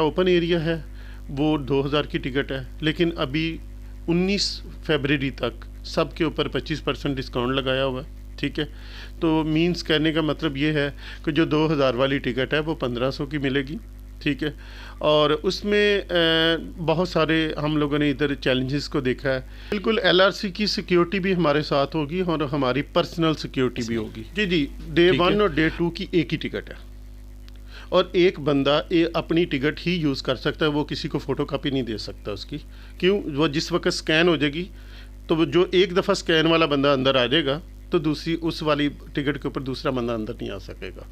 Open area है वो 2000 की टिकट है, लेकिन अभी 19 फरवरी तक सबके ऊपर 25% डिस्काउंट लगाया हुआ है। ठीक है, तो मींस कहने का मतलब ये है कि जो 2000 वाली टिकट है वो 1500 की मिलेगी। ठीक है, और उसमें बहुत सारे हम लोगों ने इधर चैलेंजेस को देखा है। बिल्कुल एलआरसी की सिक्योरिटी भी हमारे साथ होगी और हमारी पर्सनल सिक्योरिटी भी होगी। जी जी, डे 1 और डे 2 की एक ही टिकट है और एक बंदा अपनी टिकट ही यूज़ कर सकता है, वो किसी को फ़ोटो कापी नहीं दे सकता उसकी। क्यों? वो जिस वक्त स्कैन हो जाएगी तो वो जो एक दफ़ा स्कैन वाला बंदा अंदर आ जाएगा तो दूसरी उस वाली टिकट के ऊपर दूसरा बंदा अंदर नहीं आ सकेगा।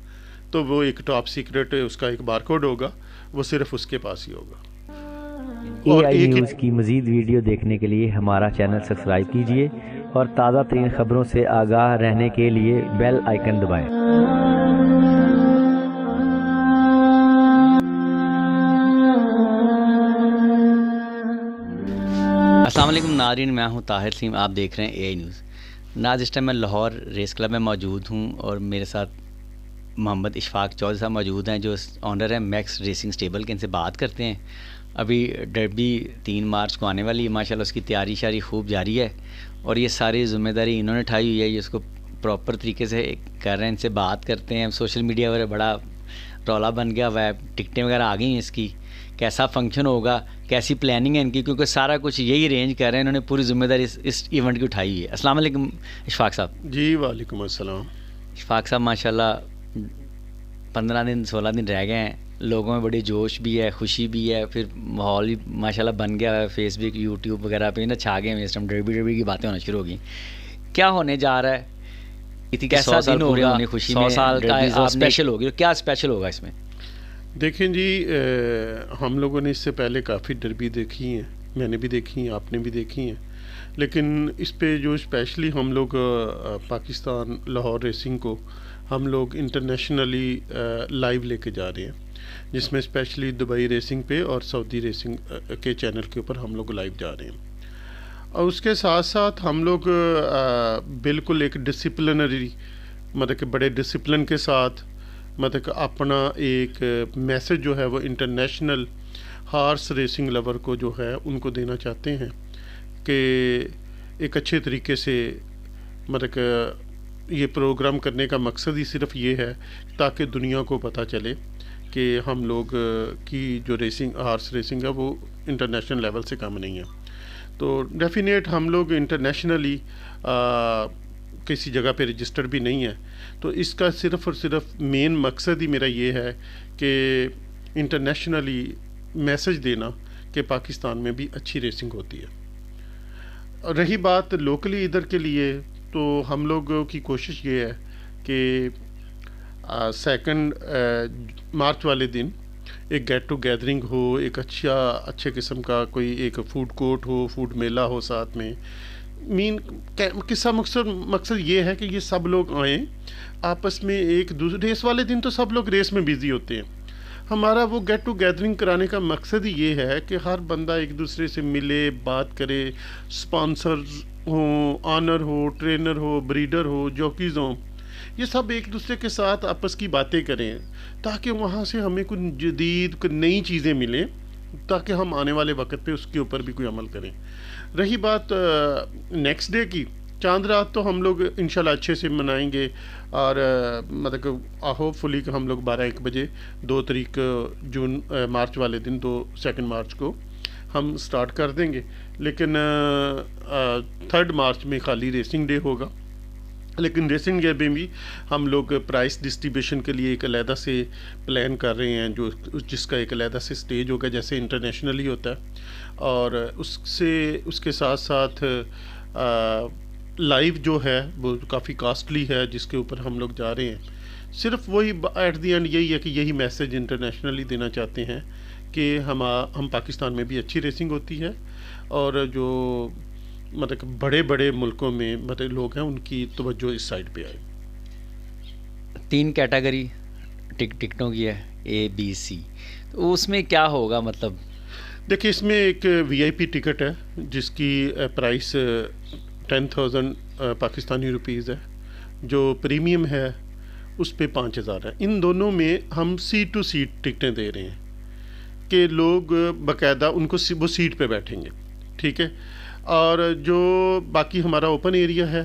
तो वो एक टॉप सीक्रेट उसका एक बारकोड होगा, वो सिर्फ उसके पास ही होगा। और AI न्यूज़ की मज़ीद वीडियो देखने के लिए हमारा चैनल सब्सक्राइब कीजिए और ताज़ा तरीन ख़बरों से आगाह रहने के लिए बेल आइकन दबाएं। अस्सलाम वालेकुम नाज़रीन, मैं हूं ताहिर सीम, आप देख रहे हैं AI न्यूज़। नाज़ इस टाइम मैं लाहौर रेस क्लब में मौजूद हूं और मेरे साथ मोहम्मद इशफाक चौधरी साहब मौजूद हैं जो ऑनर है मैक्स रेसिंग स्टेबल के। इनसे बात करते हैं। अभी डर्बी 3 मार्च को आने वाली है, माशाल्लाह उसकी तैयारी शारी खूब जारी है और ये सारी ज़िम्मेदारी इन्होंने उठाई हुई है, ये उसको प्रॉपर तरीके से कर रहे हैं। इनसे बात करते हैं। सोशल मीडिया पर बड़ा रौला बन गया हुआ है, टिकटें वगैरह आ गई हैं इसकी, कैसा फंक्शन होगा, कैसी प्लानिंग है इनकी, क्योंकि सारा कुछ यही अरेंज कर रहे हैं, इन्होंने पूरी जिम्मेदारी इस इवेंट की उठाई हुई है। अस्सलाम वालेकुम इशफाक साहब। जी वालेकुम अस्सलाम। इशफाक साहब माशाल्लाह 15 दिन 16 दिन रह गए हैं, लोगों में बड़ी जोश भी है, खुशी भी है, फिर माहौल भी माशाल्लाह बन गया है। फेसबुक यूट्यूब वगैरह पे ना छा गए हैं इस टाइम, डर्बी की बातें होना शुरू हो गई। क्या होने जा रहा है? इतनी कैसा दिन होगा खुशी 100 साल का स्पेशल होगी, क्या स्पेशल होगा इसमें? देखें जी, हम लोगों ने इससे पहले काफ़ी डर्बी देखी हैं, मैंने भी देखी हैं, आपने भी देखी हैं, लेकिन इस पे जो स्पेशली हम लोग पाकिस्तान लाहौर रेसिंग को हम लोग इंटरनेशनली लाइव लेके जा रहे हैं, जिसमें स्पेशली दुबई रेसिंग पे और सऊदी रेसिंग के चैनल के ऊपर हम लोग लाइव जा रहे हैं। और उसके साथ साथ हम लोग बिल्कुल एक डिसिप्लिनरी, मतलब कि बड़े डिसिप्लिन के साथ, मतलब कि अपना एक मैसेज जो है वो इंटरनेशनल हॉर्स रेसिंग लवर को जो है उनको देना चाहते हैं कि एक अच्छे तरीके से, मतलब कि ये प्रोग्राम करने का मकसद ही सिर्फ ये है ताकि दुनिया को पता चले कि हम लोग की जो रेसिंग हॉर्स रेसिंग है वो इंटरनेशनल लेवल से कम नहीं है। तो डेफिनेट हम लोग इंटरनेशनली किसी जगह पे रजिस्टर्ड भी नहीं है, तो इसका सिर्फ़ और सिर्फ मेन मकसद ही मेरा ये है कि इंटरनेशनली मैसेज देना कि पाकिस्तान में भी अच्छी रेसिंग होती है। और रही बात लोकली इधर के लिए, तो हम लोगों की कोशिश ये है कि 2 मार्च वाले दिन एक गेट टू गैदरिंग हो, एक अच्छे किस्म का कोई एक फूड कोर्ट हो, फूड मेला हो साथ में। किस्सा मकसद ये है कि ये सब लोग आएँ आपस में, एक दूसरे रेस वाले दिन तो सब लोग रेस में बिज़ी होते हैं, हमारा वो गेट टू गैदरिंग कराने का मकसद ही ये है कि हर बंदा एक दूसरे से मिले, बात करे, स्पॉन्सर हो, ऑनर हो, ट्रेनर हो, ब्रीडर हो, जॉकीज़ हों, ये सब एक दूसरे के साथ आपस की बातें करें ताकि वहाँ से हमें कुछ जदीद कुछ नई चीज़ें मिलें, ताकि हम आने वाले वक्त पे उसके ऊपर भी कोई अमल करें। रही बात नेक्स्ट डे की, चांद रात तो हम लोग इंशाल्लाह अच्छे से मनाएंगे और मतलब होपफुली कि हम लोग 12-1 बजे 2 तारीख मार्च वाले दिन 2 मार्च को हम स्टार्ट कर देंगे। लेकिन 3 मार्च में खाली रेसिंग डे होगा, लेकिन रेसिंग डे में भी हम लोग प्राइस डिस्ट्रीब्यूशन के लिए एक अलहदा से प्लान कर रहे हैं, जो जिसका एक अलहदा से स्टेज होगा जैसे इंटरनेशनली होता है, और उसके साथ साथ लाइव जो है वो काफ़ी कॉस्टली है जिसके ऊपर हम लोग जा रहे हैं। सिर्फ वही एट दी एंड यही है कि यही मैसेज इंटरनेशनली देना चाहते हैं कि हम पाकिस्तान में भी अच्छी रेसिंग होती है और जो मतलब बड़े बड़े मुल्कों में मतलब लोग हैं उनकी तवज्जो इस साइड पे आए। 3 कैटेगरी टिकटों की है, ABC, तो उसमें क्या होगा? मतलब देखिए, इसमें एक VIP टिकट है जिसकी प्राइस 10,000 पाकिस्तानी रुपीज़ है, जो प्रीमियम है उस पे 5,000 है। इन दोनों में हम सीट टू सीट टिकटें दे रहे हैं। कि लोग बाकायदा उनको वो सीट पे बैठेंगे, ठीक है। और जो बाकी हमारा ओपन एरिया है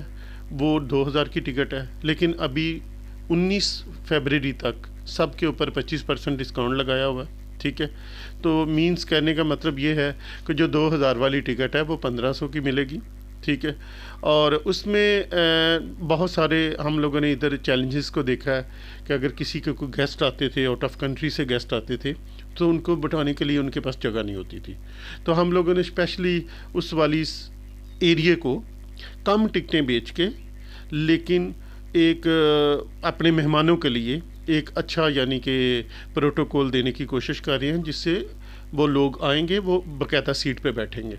वो 2000 की टिकट है, लेकिन अभी 19 फरवरी तक सब के ऊपर 25% डिस्काउंट लगाया हुआ है, ठीक है। तो मींस कहने का मतलब ये है कि जो 2000 वाली टिकट है वो 1500 की मिलेगी, ठीक है। और उसमें बहुत सारे हम लोगों ने इधर चैलेंजेस को देखा है कि अगर किसी के कोई गेस्ट आते थे, आउट ऑफ कंट्री से गेस्ट आते थे, तो उनको बिठाने के लिए उनके पास जगह नहीं होती थी। तो हम लोगों ने स्पेशली उस वाली एरिए को कम टिकटें बेच के, लेकिन एक अपने मेहमानों के लिए एक अच्छा यानी कि प्रोटोकॉल देने की कोशिश कर रहे हैं, जिससे वो लोग आएंगे, वो बाकायदा सीट पे बैठेंगे।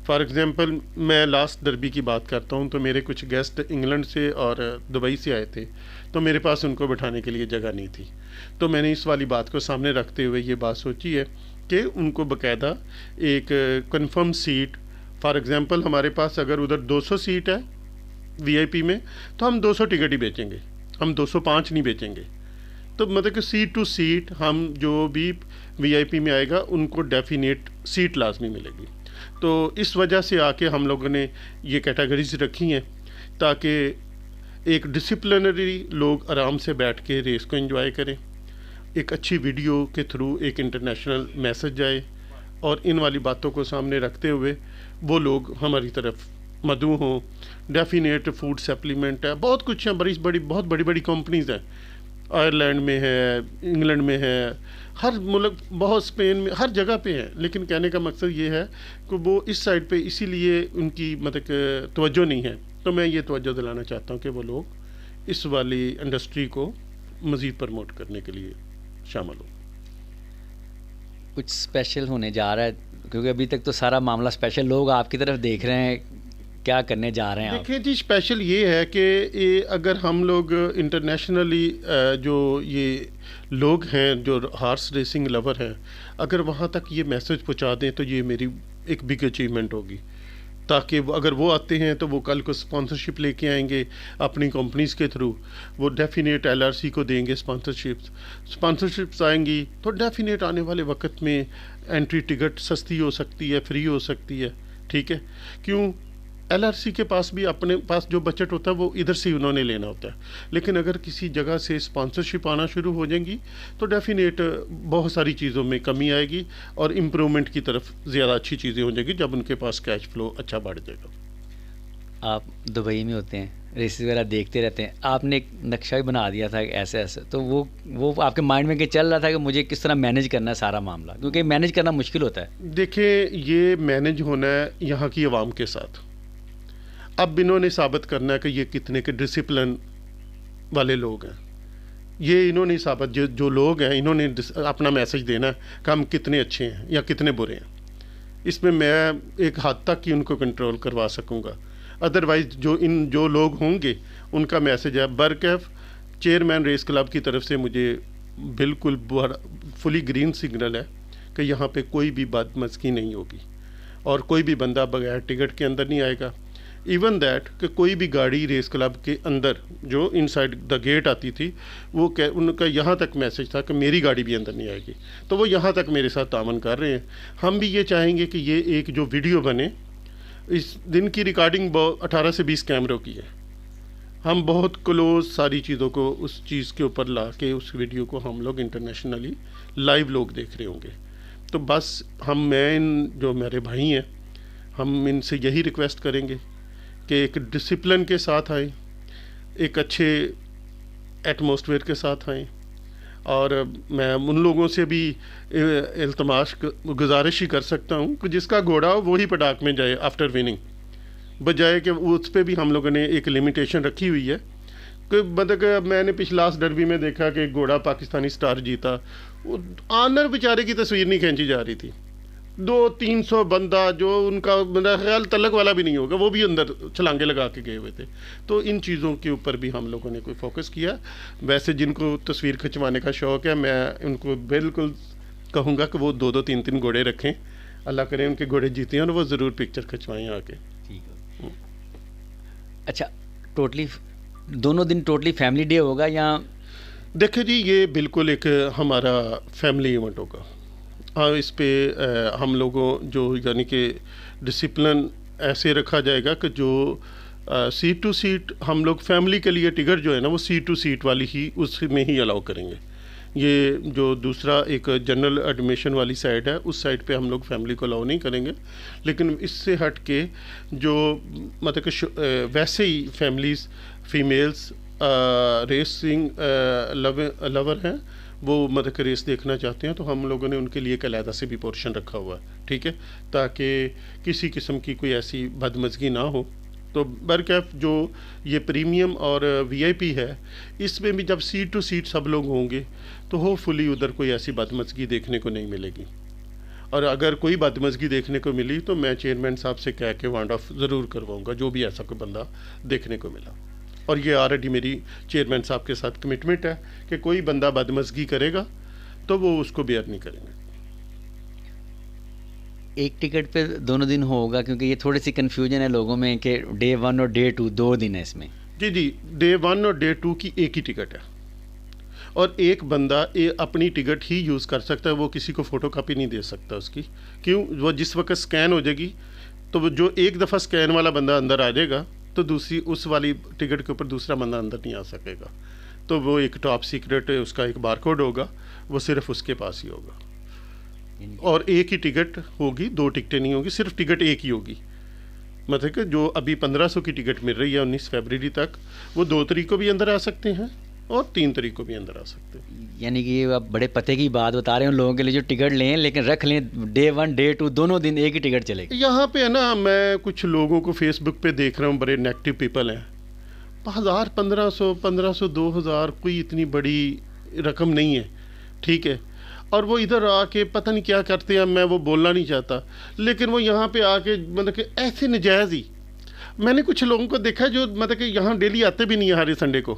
फॉर एग्ज़ाम्पल मैं लास्ट डर्बी की बात करता हूँ, तो मेरे कुछ गेस्ट इंग्लैंड से और दुबई से आए थे, तो मेरे पास उनको बैठाने के लिए जगह नहीं थी। तो मैंने इस वाली बात को सामने रखते हुए ये बात सोची है कि उनको बाकायदा एक कंफर्म सीट, फॉर एग्ज़ाम्पल हमारे पास अगर उधर 200 सीट है वीआईपी में, तो हम 200 टिकट ही बेचेंगे, हम 205 नहीं बेचेंगे। तो मतलब कि सीट टू सीट हम जो भी वीआईपी में आएगा उनको डेफिनेट सीट लाजमी मिलेगी। तो इस वजह से आके हम लोगों ने ये कैटेगरीज रखी हैं ताकि एक डिसिप्लिनरी लोग आराम से बैठ के रेस को एंजॉय करें, एक अच्छी वीडियो के थ्रू एक इंटरनेशनल मैसेज जाए, और इन वाली बातों को सामने रखते हुए वो लोग हमारी तरफ मदऊ हों। डेफिनेट फूड सप्लीमेंट है, बहुत कुछ है, बहुत बड़ी बड़ी कंपनीज़ हैं, आयरलैंड में है, इंग्लैंड में है, हर मुल्क, बहुत स्पेन में, हर जगह पे है। लेकिन कहने का मकसद ये है कि वो इस साइड पे इसीलिए उनकी मतलब तवज्जो नहीं है। तो मैं ये तवज्जो दिलाना चाहता हूँ कि वो लोग इस वाली इंडस्ट्री को मज़ीद प्रमोट करने के लिए शामिल हो। कुछ स्पेशल होने जा रहा है, क्योंकि अभी तक तो सारा मामला स्पेशल, लोग आपकी तरफ देख रहे हैं, क्या करने जा रहे हैं आप? देखिए जी, स्पेशल ये है कि अगर हम लोग इंटरनेशनली जो ये लोग हैं जो हार्स रेसिंग लवर हैं, अगर वहाँ तक ये मैसेज पहुँचा दें तो ये मेरी एक बिग अचीवमेंट होगी। ताकि अगर वो आते हैं तो वो कल को स्पॉन्सरशिप लेके आएंगे अपनी कंपनीज़ के थ्रू, वो डेफिनेट एलआरसी को देंगे स्पॉन्सरशिप्स आएंगी, तो डेफिनेट आने वाले वक्त में एंट्री टिकट सस्ती हो सकती है, फ्री हो सकती है, ठीक है। क्यों? एलआरसी के पास भी अपने पास जो बजट होता है वो इधर से उन्होंने लेना होता है, लेकिन अगर किसी जगह से स्पॉन्सरशिप आना शुरू हो जाएंगी तो डेफिनेट बहुत सारी चीज़ों में कमी आएगी और इम्प्रूवमेंट की तरफ ज़्यादा अच्छी चीज़ें हो जाएगी जब उनके पास कैश फ्लो अच्छा बढ़ जाएगा। आप दुबई में होते हैं, रेसेस वगैरह देखते रहते हैं, आपने एक नक्शा भी बना दिया था ऐसे ऐसे, तो वो आपके माइंड में चल रहा था कि मुझे किस तरह मैनेज करना है सारा मामला, क्योंकि मैनेज करना मुश्किल होता है। देखिए, ये मैनेज होना है यहाँ की आवाम के साथ। अब इन्होंने साबित करना है कि ये कितने के डिसिप्लिन वाले लोग हैं। ये इन्होंने साबित, जो लोग हैं, इन्होंने अपना मैसेज देना है कि हम कितने अच्छे हैं या कितने बुरे हैं। इसमें मैं एक हद तक ही उनको कंट्रोल करवा सकूँगा, अदरवाइज़ जो लोग होंगे उनका मैसेज है। बरकैफ चेयरमैन रेस क्लब की तरफ से मुझे बिल्कुल फुली ग्रीन सिग्नल है कि यहाँ पे कोई भी बदमज़गी नहीं होगी और कोई भी बंदा बगैर टिकट के अंदर नहीं आएगा। इवन दैट कि कोई भी गाड़ी रेस क्लब के अंदर जो इनसाइड द गेट आती थी, वो उनका यहाँ तक मैसेज था कि मेरी गाड़ी भी अंदर नहीं आएगी। तो वो यहाँ तक मेरे साथ तामन कर रहे हैं। हम भी ये चाहेंगे कि ये एक जो वीडियो बने, इस दिन की रिकॉर्डिंग 18 से 20 कैमरों की है। हम बहुत क्लोज सारी चीज़ों को उस चीज़ के ऊपर ला के उस वीडियो को हम लोग इंटरनेशनली लाइव लोग देख रहे होंगे। तो बस मैं जो मेरे भाई हैं, हम इनसे यही रिक्वेस्ट करेंगे कि एक डिसिप्लिन के साथ आएँ, एक अच्छे एटमॉस्फेयर के साथ आएँ। और मैं उन लोगों से भी इल्तमास गुजारिश ही कर सकता हूँ कि जिसका घोड़ा हो वही पटाख में जाए आफ्टर विनिंग, बजाय कि उस पर भी हम लोगों ने एक लिमिटेशन रखी हुई है कि मतलब मैंने लास्ट डर्बी में देखा कि घोड़ा पाकिस्तानी स्टार जीता, वो आनर बेचारे की तस्वीर नहीं खींची जा रही थी। 200-300 बंदा जो उनका मेरा ख्याल तलक वाला भी नहीं होगा, वो भी अंदर छलांगे लगा के गए हुए थे। तो इन चीज़ों के ऊपर भी हम लोगों ने कोई फोकस किया। वैसे जिनको तस्वीर खिंचवाने का शौक़ है, मैं उनको बिल्कुल कहूँगा कि वो 2-2, 3-3 घोड़े रखें, अल्लाह करे उनके घोड़े जीते हैं और वो ज़रूर पिक्चर खिंचवाएँ आके। ठीक है। अच्छा, टोटली दोनों दिन टोटली फैमिली डे होगा या? देखिए जी, ये बिल्कुल एक हमारा फैमिली इवेंट होगा। हाँ, इस पे हम लोगों जो यानी कि डिसिप्लिन ऐसे रखा जाएगा कि जो सीट टू सीट हम लोग फैमिली के लिए टिकट जो है ना वो सीट टू सीट वाली ही उसमें ही अलाउ करेंगे। ये जो दूसरा एक जनरल एडमिशन वाली साइड है उस साइड पे हम लोग फैमिली को अलाउ नहीं करेंगे, लेकिन इससे हट के जो मतलब कि वैसे ही फैमिलीज़ फीमेल्स रेसिंग लवर हैं वो मतलब कि रेस देखना चाहते हैं तो हम लोगों ने उनके लिए एक अलहदा से भी पोर्शन रखा हुआ है, ठीक है, ताकि किसी किस्म की कोई ऐसी बदमज़गी ना हो। तो बरकैफ जो ये प्रीमियम और वीआईपी है इसमें भी जब सीट टू सीट सब लोग होंगे तो होपफुली उधर कोई ऐसी बदमज़गी देखने को नहीं मिलेगी, और अगर कोई बदमज़गी देखने को मिली तो मैं चेयरमैन साहब से कह के वांड ऑफ ज़रूर करवाऊँगा जो भी ऐसा कोई बंदा देखने को मिला। और ये ऑलरेडी मेरी चेयरमैन साहब के साथ कमिटमेंट है कि कोई बंदा बदमज़गी करेगा तो वो उसको बेयर नहीं करेंगे। एक टिकट पे दोनों दिन होगा, क्योंकि ये थोड़ी सी कन्फ्यूजन है लोगों में कि डे 1 और डे 2 2 दिन है इसमें। जी जी, डे 1 और डे 2 की एक ही टिकट है और एक बंदा अपनी टिकट ही यूज़ कर सकता है, वो किसी को फ़ोटो कापी नहीं दे सकता उसकी। क्यों? वो जिस वक्त स्कैन हो जाएगी तो वो जो एक दफ़ा स्कैन वाला बंदा अंदर आ जाएगा तो दूसरी उस वाली टिकट के ऊपर दूसरा बंदा अंदर नहीं आ सकेगा। तो वो एक टॉप सीक्रेट उसका एक बारकोड होगा, वो सिर्फ उसके पास ही होगा। और एक ही टिकट होगी, 2 टिकटें नहीं होगी, सिर्फ टिकट एक ही होगी। मतलब कि जो अभी 1500 की टिकट मिल रही है 19 फरवरी तक, वो 2 तारीख को भी अंदर आ सकते हैं और 3 तारीख को भी अंदर आ सकते हैं। यानी कि आप बड़े पते की बात बता रहे हैं उन लोगों के लिए जो टिकट लें, लेकिन रख लें डे 1 डे 2 दोनों दिन एक ही टिकट चलेगी। यहाँ पे है ना, मैं कुछ लोगों को फेसबुक पे देख रहा हूँ, बड़े नेगेटिव पीपल हैं। 1000 1500 2000 कोई इतनी बड़ी रकम नहीं है, ठीक है, और वो इधर आके पता नहीं क्या करते हैं, मैं वो बोलना नहीं चाहता, लेकिन वो यहाँ पे आके मतलब कि ऐसे नजायज़ ही मैंने कुछ लोगों को देखा जो मतलब कि यहाँ डेली आते भी नहीं है हर संडे को,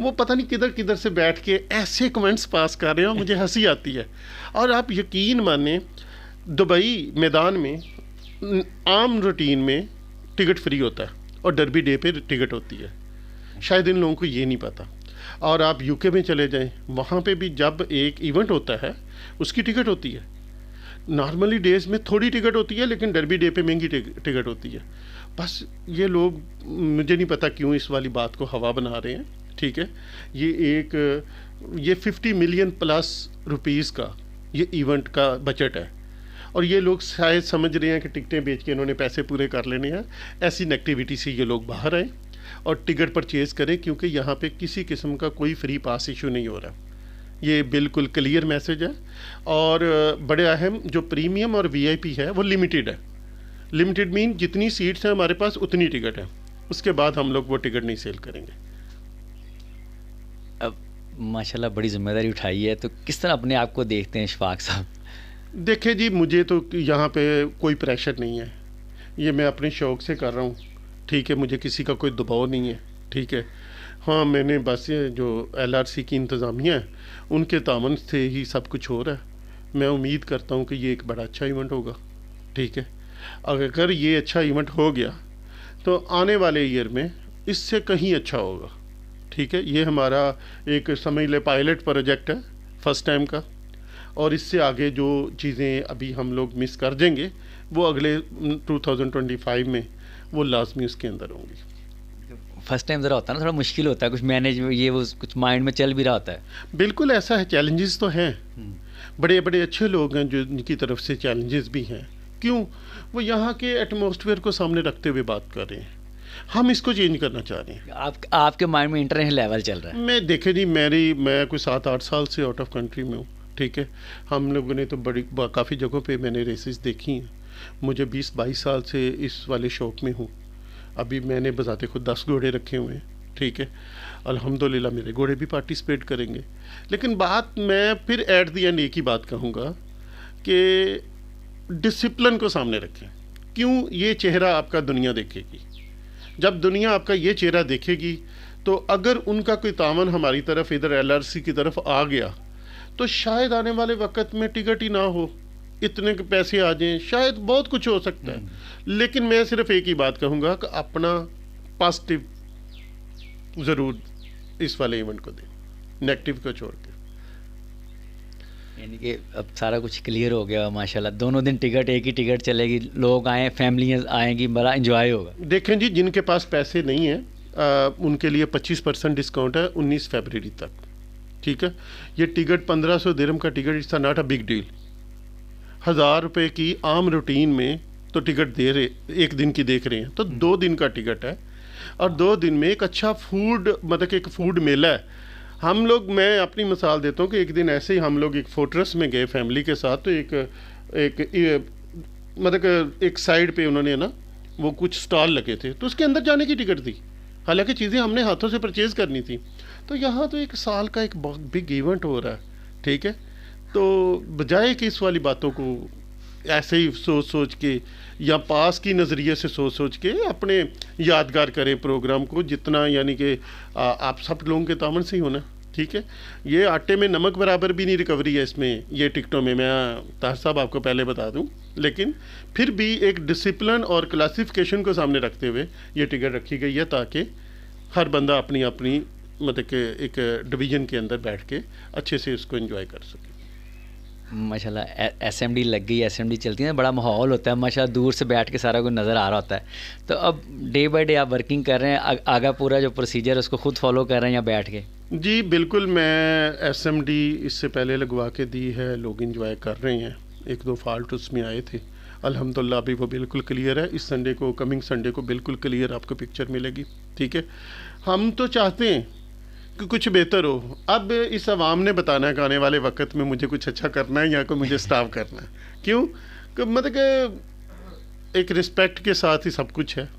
वो पता नहीं किधर किधर से बैठ के ऐसे कमेंट्स पास कर रहे हो, मुझे हंसी आती है। और आप यकीन माने दुबई मैदान में आम रूटीन में टिकट फ्री होता है और डर्बी डे पे टिकट होती है, शायद इन लोगों को ये नहीं पता। और आप यूके में चले जाएं, वहाँ पे भी जब एक इवेंट होता है उसकी टिकट होती है। नॉर्मली डेज़ में थोड़ी टिकट होती है, लेकिन डर्बी डे पे महंगी टिकट होती है। बस ये लोग मुझे नहीं पता क्यों इस वाली बात को हवा बना रहे हैं, ठीक है। ये 50 मिलियन प्लस रुपीज़ का ये इवेंट का बजट है और ये लोग शायद समझ रहे हैं कि टिकटें बेच के इन्होंने पैसे पूरे कर लेने हैं। ऐसी नेगेटिविटी से ये लोग बाहर आए और टिकट परचेज़ करें, क्योंकि यहाँ पे किसी किस्म का कोई फ्री पास इशू नहीं हो रहा। ये बिल्कुल क्लियर मैसेज है। और बड़े अहम जो प्रीमियम और वीआईपी है वो लिमिटेड है। लिमिटेड मीन जितनी सीट्स हैं हमारे पास उतनी टिकट है, उसके बाद हम लोग वो टिकट नहीं सेल करेंगे। अब माशाल्लाह बड़ी जिम्मेदारी उठाई है, तो किस तरह अपने आप को देखते हैं इशफाक साहब? देखिए जी, मुझे तो यहाँ पे कोई प्रेशर नहीं है, ये मैं अपने शौक़ से कर रहा हूँ, ठीक है, मुझे किसी का कोई दबाव नहीं है, ठीक है। हाँ, मैंने बस ये जो LRC की इंतज़ामिया है उनके तामन से ही सब कुछ हो रहा है। मैं उम्मीद करता हूँ कि ये एक बड़ा अच्छा इवेंट होगा, ठीक है। अगर ये अच्छा इवेंट हो गया तो आने वाले ईयर में इससे कहीं अच्छा होगा, ठीक है। ये हमारा एक समझ ले पायलट प्रोजेक्ट है फर्स्ट टाइम का, और इससे आगे जो चीज़ें अभी हम लोग मिस कर देंगे वो अगले 2025 में वो लाजमी उसके अंदर होंगी। फर्स्ट टाइम ज़रा होता है ना, थोड़ा मुश्किल होता है कुछ मैनेज, ये वो कुछ माइंड में चल भी रहा होता है। बिल्कुल ऐसा है, चैलेंजेस तो हैं, बड़े बड़े अच्छे लोग हैं जो इनकी तरफ से चैलेंजेस भी हैं। क्यों? वो यहाँ के एटमॉस्फेयर को सामने रखते हुए बात कर रहे हैं, हम इसको चेंज करना चाह रहे हैं। आपके माइंड में इंटरनेशनल लेवल चल रहा है। मैं देखे जी, मैं कोई 7-8 साल से आउट ऑफ कंट्री में हूँ, ठीक है। हम लोगों ने तो काफ़ी जगहों पे मैंने रेसेस देखी हैं। मुझे 20-22 साल से इस वाले शौक़ में हूँ। अभी मैंने बजाते खुद 10 घोड़े रखे हुए हैं, ठीक है। अल्हम्दुलिल्लाह मेरे घोड़े भी पार्टिसिपेट करेंगे। लेकिन बात मैं फिर एट द एंड एक ही बात कहूँगा कि डिसिप्लिन को सामने रखें। क्यों? ये चेहरा आपका दुनिया देखेगी। जब दुनिया आपका ये चेहरा देखेगी तो अगर उनका कोई तामन हमारी तरफ इधर LRC की तरफ आ गया तो शायद आने वाले वक्त में टिकट ही ना हो, इतने के पैसे आ जाएं, शायद बहुत कुछ हो सकता है। लेकिन मैं सिर्फ एक ही बात कहूँगा कि अपना पॉजिटिव ज़रूर इस वाले इवेंट को दें, नेगेटिव को छोड़ के। यानी कि अब सारा कुछ क्लियर हो गया माशाल्लाह। दोनों दिन टिकट, एक ही टिकट चलेगी, लोग आएँ, फैमिलियाँ आएंगी, बड़ा इंजॉय होगा। देखें जी, जिनके पास पैसे नहीं हैं उनके लिए 25% डिस्काउंट है 19 फरवरी तक, ठीक है। ये टिकट 1500 दिरहम का ticket, it's not a big deal. 1000 रुपये की आम रूटीन में तो टिकट दे रहे, एक दिन की देख रहे हैं तो 2 दिन का टिकट है, और 2 दिन में एक अच्छा फूड, मतलब कि एक फूड मेला है। हम लोग, मैं अपनी मिसाल देता हूँ कि एक दिन ऐसे ही हम लोग एक फोर्ट्रेस में गए फैमिली के साथ, तो मतलब एक साइड पे उन्होंने ना वो कुछ स्टॉल लगे थे, तो उसके अंदर जाने की टिकट थी, हालांकि चीज़ें हमने हाथों से परचेज़ करनी थी। तो यहाँ तो एक साल का एक बहुत बिग इवेंट हो रहा है, ठीक है। तो बजाय कि इस वाली बातों को ऐसे ही सोच सोच के या पास की नज़रिए से सोच सोच के अपने यादगार करें प्रोग्राम को, जितना यानी कि आप सब लोगों के तामन से ही होना, ठीक है। ये आटे में नमक बराबर भी नहीं रिकवरी है इसमें, ये टिकटों में, मैं तार साहब आपको पहले बता दूं, लेकिन फिर भी एक डिसिप्लिन और क्लासिफिकेशन को सामने रखते हुए ये टिकट रखी गई है, ताकि हर बंदा अपनी अपनी मतलब कि एक डिवीज़न के अंदर बैठ के अच्छे से उसको एंजॉय कर सके। माशाल्लाह एसएमडी लग गई, एसएमडी चलती है, बड़ा माहौल होता है माशाल्लाह, दूर से बैठ के सारा कुछ नज़र आ रहा होता है। तो अब डे बाय डे आप वर्किंग कर रहे हैं, आगे पूरा जो प्रोसीजर है उसको खुद फॉलो कर रहे हैं या बैठ के? जी बिल्कुल, मैं एसएमडी इससे पहले लगवा के दी है, लोग एंजॉय कर रहे हैं। 1-2 फॉल्ट उसमें आए थे, अल्हम्दुलिल्लाह अभी वो बिल्कुल क्लियर है। इस संडे को, कमिंग संडे को बिल्कुल क्लियर आपको पिक्चर मिलेगी, ठीक है। हम तो चाहते हैं कि कुछ बेहतर हो। अब इस अवाम ने बताना है कि आने वाले वक्त में मुझे कुछ अच्छा करना है या कोई मुझे स्टाफ करना है। क्यों कि मतलब कि एक रिस्पेक्ट के साथ ही सब कुछ है।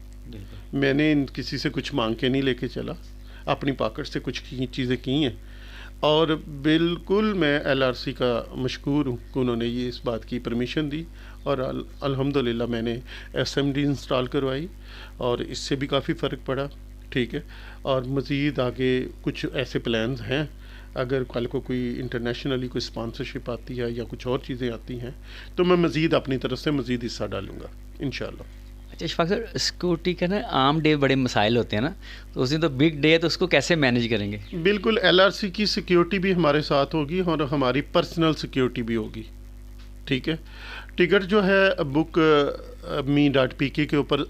मैंने किसी से कुछ मांग के नहीं लेके चला, अपनी पॉकेट से कुछ चीज़ें की हैं, और बिल्कुल मैं एलआरसी का मशकूर हूँ कि उन्होंने ये इस बात की परमिशन दी, और अल्हम्दुलिल्लाह मैंने एसएमडी इंस्टॉल करवाई और इससे भी काफ़ी फ़र्क पड़ा, ठीक है। और मज़ीद आगे कुछ ऐसे प्लान्स हैं, अगर कल को कोई इंटरनेशनली कोई स्पॉन्सरशिप आती है या कुछ और चीज़ें आती हैं तो मैं मज़ीद अपनी तरफ से मज़ीद हिस्सा डालूँगा इंशाल्लाह। अच्छा इशफाक सर, सिक्योरिटी का ना आम डे बड़े मसाइल होते हैं ना, तो उस दिन तो बिग डे है, तो उसको कैसे मैनेज करेंगे? बिल्कुल, एलआरसी की सिक्योरिटी भी हमारे साथ होगी और हमारी पर्सनल सिक्योरिटी भी होगी, ठीक है। टिकट जो है बुक me.pk के ऊपर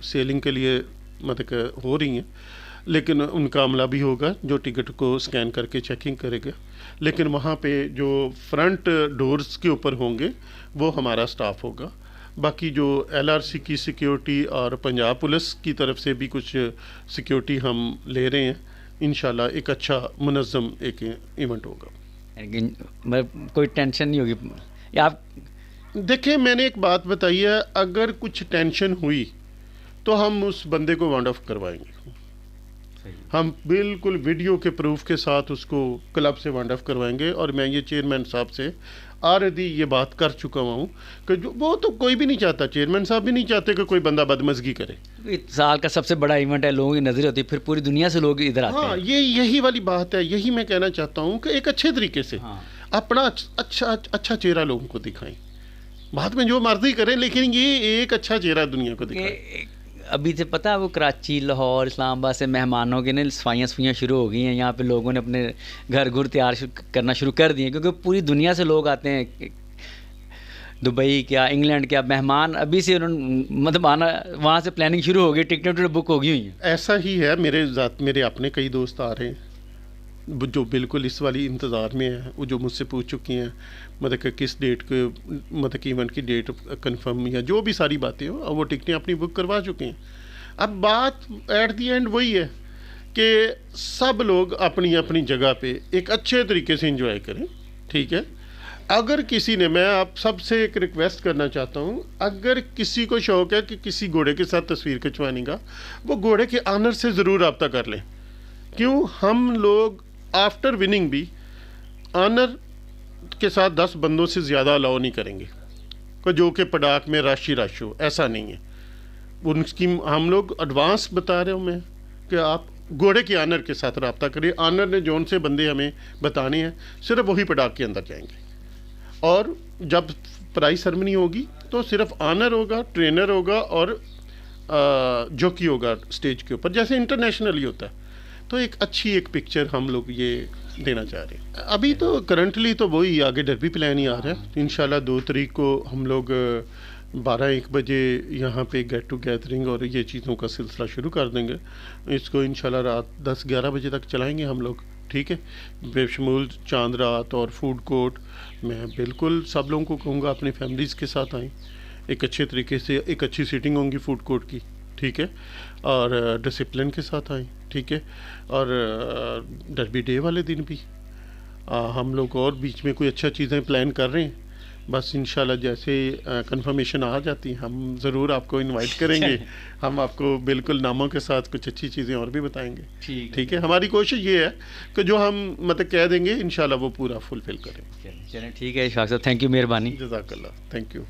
सेलिंग के लिए मतलब हो रही हैं, लेकिन उनका अमला भी होगा जो टिकट को स्कैन करके चेकिंग करेगा, लेकिन वहाँ पे जो फ्रंट डोर्स के ऊपर होंगे वो हमारा स्टाफ होगा। बाकी जो एलआरसी की सिक्योरिटी और पंजाब पुलिस की तरफ से भी कुछ सिक्योरिटी हम ले रहे हैं, इंशाल्लाह एक अच्छा मुनज़्ज़म एक इवेंट होगा। मतलब कोई टेंशन नहीं होगी या आप? देखिए, मैंने एक बात बताई है, अगर कुछ टेंशन हुई तो हम उस बंदे को वांड ऑफ करवाएंगे। हम बिल्कुल वीडियो के प्रूफ के साथ उसको क्लब से वांड ऑफ करवाएंगे, और मैं ये चेयरमैन साहब से ऑलरेडी ये बात कर चुका हूँ कि जो वो तो कोई भी नहीं चाहता, चेयरमैन साहब भी नहीं चाहते कि कोई बंदा बदमज़गी करे। साल का सबसे बड़ा इवेंट है, लोगों की नज़र होती है, फिर पूरी दुनिया से लोग इधर आते हैं। हाँ, यही वाली बात है, यही मैं कहना चाहता हूँ कि एक अच्छे तरीके से अपना अच्छा चेहरा लोगों को दिखाएं। बाद में जो मर्जी करें, लेकिन ये एक अच्छा चेहरा दुनिया को दिखाएं। अभी से पता है वो कराची, लाहौर, इस्लामाबाद से मेहमानों के ने सफाइयाँ शुरू हो गई हैं। यहाँ पे लोगों ने अपने घर तैयार करना शुरू कर दिए, क्योंकि पूरी दुनिया से लोग आते हैं, दुबई क्या, इंग्लैंड क्या, मेहमान अभी से उन्होंने मतलब आना, वहाँ से प्लानिंग शुरू हो गई, टिकट बुक हो गई हुई हैं। ऐसा ही है, मेरे अपने कई दोस्त आ रहे हैं जो बिल्कुल इस वाली इंतज़ार में है, वो जो मुझसे पूछ चुकी हैं मतलब कि किस डेट के मतलब कि इवेंट की डेट कंफर्म या जो भी सारी बातें हो, वो टिकटें अपनी बुक करवा चुके हैं। अब बात एट दी एंड वही है कि सब लोग अपनी अपनी जगह पे एक अच्छे तरीके से एंजॉय करें, ठीक है। अगर किसी ने, मैं आप सबसे एक रिक्वेस्ट करना चाहता हूँ, अगर किसी को शौक़ है कि किसी घोड़े के साथ तस्वीर खिंचवाने का, वो घोड़े के ऑनर से ज़रूर रब्ता कर लें। क्यों, हम लोग आफ्टर विनिंग भी ऑनर के साथ 10 बंदों से ज़्यादा अलाउ नहीं करेंगे, को जो कि पटाख में रश ही रश हो, ऐसा नहीं है। उनकी हम लोग एडवांस बता रहे हूँ मैं कि आप घोड़े के ऑनर के साथ रब्ता करिए। ऑनर ने जौन से बंदे हमें बताने हैं, सिर्फ वही पटाख के अंदर जाएंगे, और जब प्राइज सेरेमनी होगी तो सिर्फ ऑनर होगा, ट्रेनर होगा और जॉकी होगा स्टेज के ऊपर, जैसे इंटरनेशनली होता है। तो एक अच्छी एक पिक्चर हम लोग ये देना चाह रहे हैं। अभी तो करंटली तो वही आगे डर्बी प्लान ही आ रहा है। इंशाल्लाह 2 तारीख को हम लोग 12-1 बजे यहाँ पे गेट टू गैदरिंग और ये चीज़ों का सिलसिला शुरू कर देंगे। इसको इंशाल्लाह रात 10-11 बजे तक चलाएंगे हम लोग, ठीक है। बेशमूल चांद रात और फूड कोर्ट। मैं बिल्कुल सब लोगों को कहूँगा अपनी फैमिलीज़ के साथ आएँ, एक अच्छे तरीके से एक अच्छी सीटिंग होंगी फूड कोर्ट की, ठीक है, और डिसिप्लिन के साथ आएँ, ठीक है। और डर्बी डे वाले दिन भी हम लोग और बीच में कोई अच्छा चीज़ें प्लान कर रहे हैं। बस इंशाल्लाह जैसे कंफर्मेशन आ जाती है हम ज़रूर आपको इनवाइट करेंगे। हम आपको बिल्कुल नामों के साथ कुछ अच्छी चीज़ें और भी बताएंगे, ठीक है। हमारी कोशिश ये है कि जो हम मतलब कह देंगे इंशाल्लाह वो पूरा फुलफिल करें। चलें ठीक है इशफाक साहब, थैंक यू, मेहरबानी। जज़ाकल्लाह, थैंक यू।